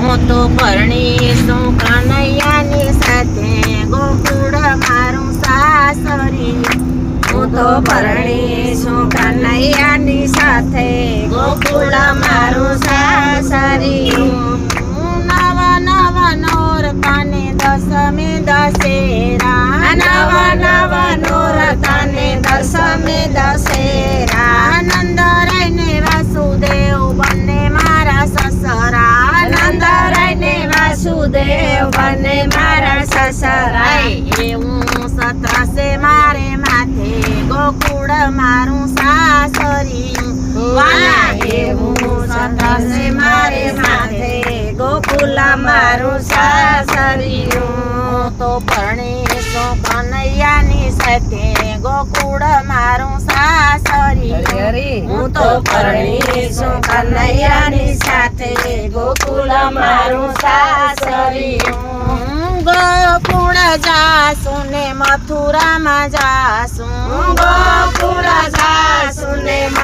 હું તો પરણીશું કનૈયાની સાથે ગોકુળ મારું સાસરિયું હું તો પરણીશું કનૈયાની સાથે ગોકુળ મારું સાસરિયું નવા નવા નોરતાને દસમે દશેરા નવા નવા નોરતાને દસમે દશેરા નંદરાય ને વાસુદેવ બંને મારા સસરા નંદરાય ને વાસુદેવ બંને મારા સસરા એવું સતરસે મારે માથે ગોકુળ મારું સાસરિયું વાલા એવું સતરસે મારે માથે ગોકુળ મારું સાસરિયું તો પરણીશું કનૈયાની સાથે ગોકુળ મારું સાસરિયું હું તો પરણીશું કનૈયાની સાથે ગોકુળ મારું સાસરિયું ગોકુળ જાસું ને મથુરામાં જાસું